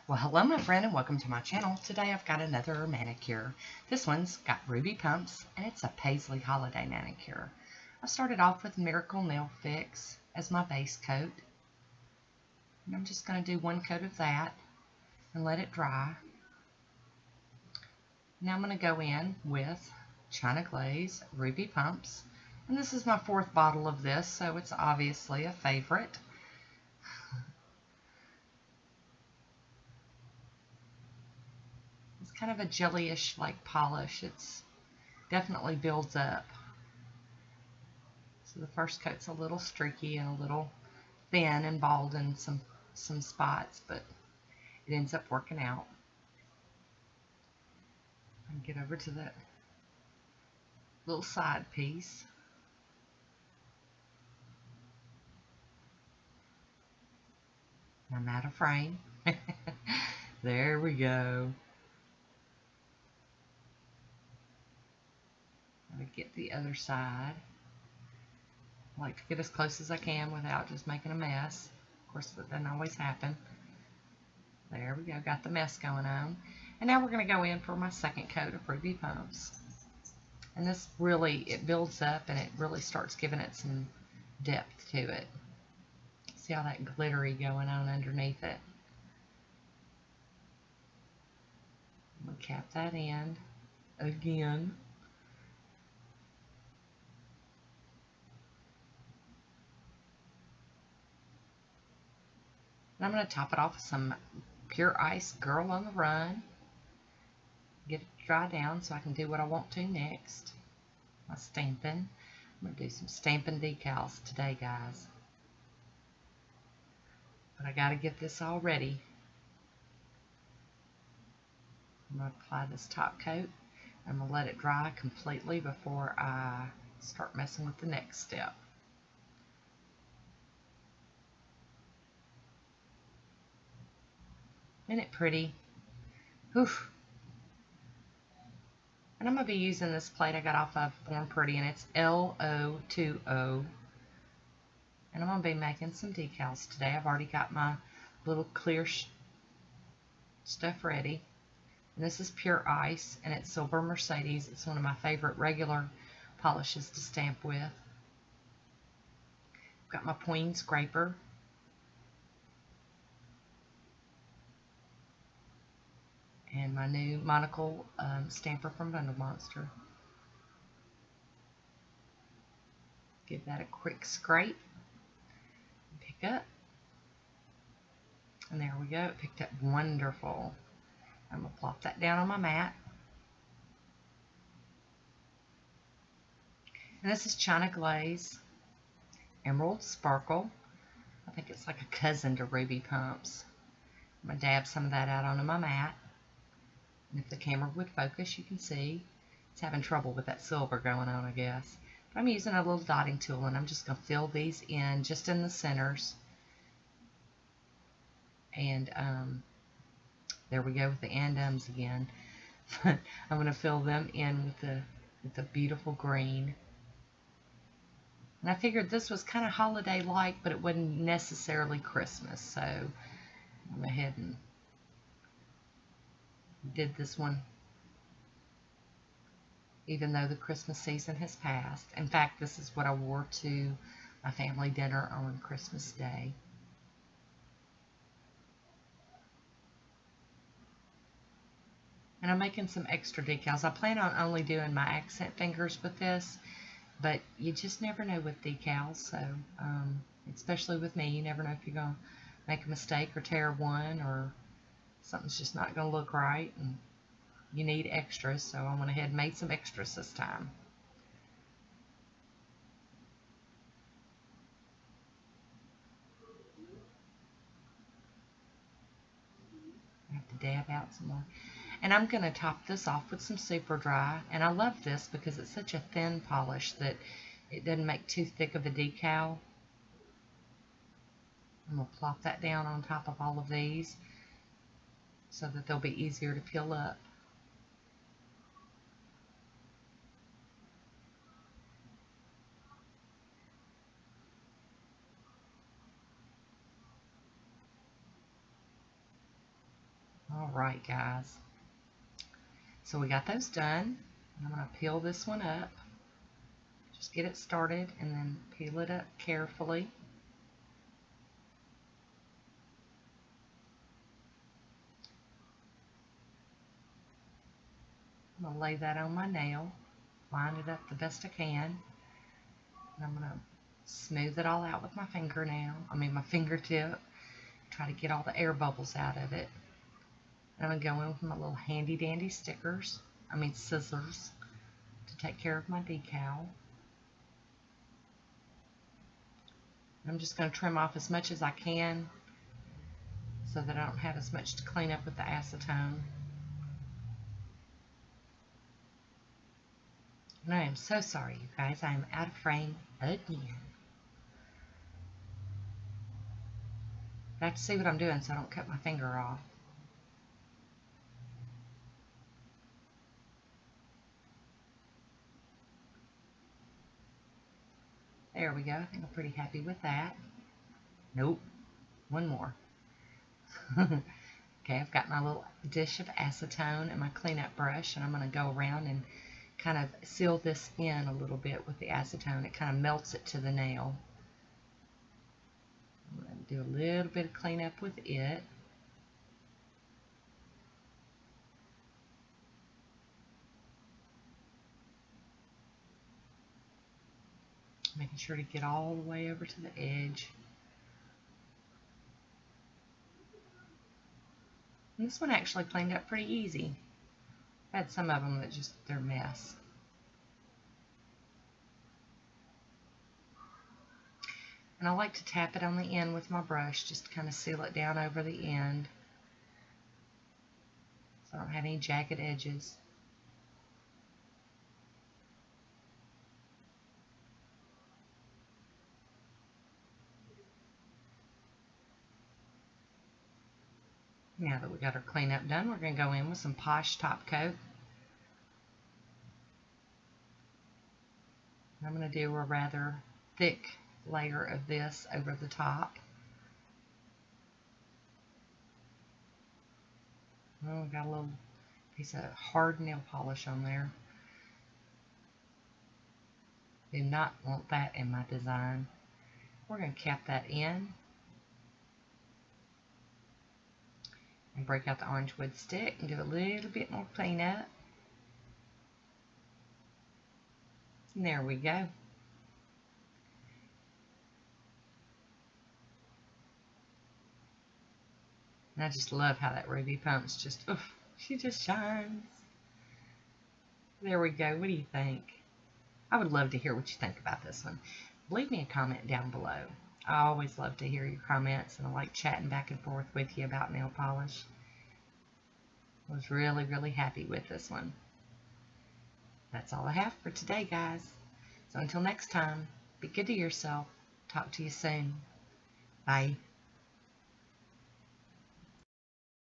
Well, hello my friend and welcome to my channel. Today I've got another manicure. This one's got ruby pumps and it's a Paisley holiday manicure. I started off with Miracle Nail Fix as my base coat. And I'm just going to do one coat of that and let it dry. Now I'm going to go in with China Glaze ruby pumps. And this is my fourth bottle of this, so it's obviously a favorite. It's kind of a jellyish like polish. It's definitely builds up. So the first coat's a little streaky and a little thin and bald in some spots, but it ends up working out. And get over to that little side piece. I'm out of frame. There we go. I'm going to get the other side. I like to get as close as I can without just making a mess. Of course, that doesn't always happen. There we go, got the mess going on. And now we're going to go in for my second coat of ruby pumps. And this really, it builds up and it really starts giving it some depth to it. See all that glittery going on underneath it. I'm going to cap that end again. And I'm going to top it off with some Pure Ice Girl on the Run. Get it dry down so I can do what I want to next. My stamping. I'm going to do some stamping decals today, guys. But I got to get this all ready. I'm going to apply this top coat. I'm going to let it dry completely before I start messing with the next step. Isn't it pretty? Oof. And I'm going to be using this plate I got off of Born Pretty, and it's LO20. And I'm going to be making some decals today. I've already got my little clear stuff ready. And this is Pure Ice, and it's Silver Mercedes. It's one of my favorite regular polishes to stamp with. I've got my pointing scraper. And my new monocle stamper from Bundle Monster. Give that a quick scrape. Pick up. And there we go. It picked up wonderful. I'm going to plop that down on my mat. And this is China Glaze Emerald Sparkle. I think it's like a cousin to Ruby Pumps. I'm going to dab some of that out onto my mat. And if the camera would focus, you can see it's having trouble with that silver going on, I guess. But I'm using a little dotting tool, and I'm just going to fill these in just in the centers. And there we go with the and-ums again. I'm going to fill them in with the beautiful green. And I figured this was kind of holiday-like, but it wasn't necessarily Christmas. So I went ahead and did this one even though the Christmas season has passed. In fact, this is what I wore to my family dinner on Christmas Day. And I'm making some extra decals. I plan on only doing my accent fingers with this, but you just never know with decals. So, especially with me, you never know if you're going to make a mistake or tear one, or something's just not going to look right and you need extras. So I went ahead and made some extras this time. I have to dab out some more. And I'm going to top this off with some Super Dry. And I love this because it's such a thin polish that it doesn't make too thick of a decal. I'm going to plop that down on top of all of these so that they'll be easier to peel up. Alright guys, so we got those done. I'm going to peel this one up. Just get it started and then peel it up carefully. I'm going to lay that on my nail, line it up the best I can, and I'm going to smooth it all out with my my fingertip, try to get all the air bubbles out of it. And I'm going to go in with my little handy dandy scissors to take care of my decal. I'm just going to trim off as much as I can so that I don't have as much to clean up with the acetone. And I am so sorry, you guys. I am out of frame again. I have to see what I'm doing so I don't cut my finger off. There we go. I think I'm pretty happy with that. Nope. One more. Okay, I've got my little dish of acetone and my cleanup brush, and I'm going to go around and kind of seal this in a little bit with the acetone. It kind of melts it to the nail. I'm going to do a little bit of cleanup with it. Making sure to get all the way over to the edge. And this one actually cleaned up pretty easy. I had some of them that they're a mess. And I like to tap it on the end with my brush just to kind of seal it down over the end so I don't have any jagged edges. Now that we got our cleanup done, we're going to go in with some Posh Top Coat. I'm going to do a rather thick layer of this over the top. Oh, got a little piece of hard nail polish on there. Do not want that in my design. We're going to cap that in and break out the orange wood stick and do a little bit more cleanup. And there we go. And I just love how that ruby pump's just, oof, she just shines. There we go. What do you think? I would love to hear what you think about this one. Leave me a comment down below. I always love to hear your comments, and I like chatting back and forth with you about nail polish. I was really, really happy with this one. That's all I have for today, guys. So until next time, be good to yourself. Talk to you soon. Bye.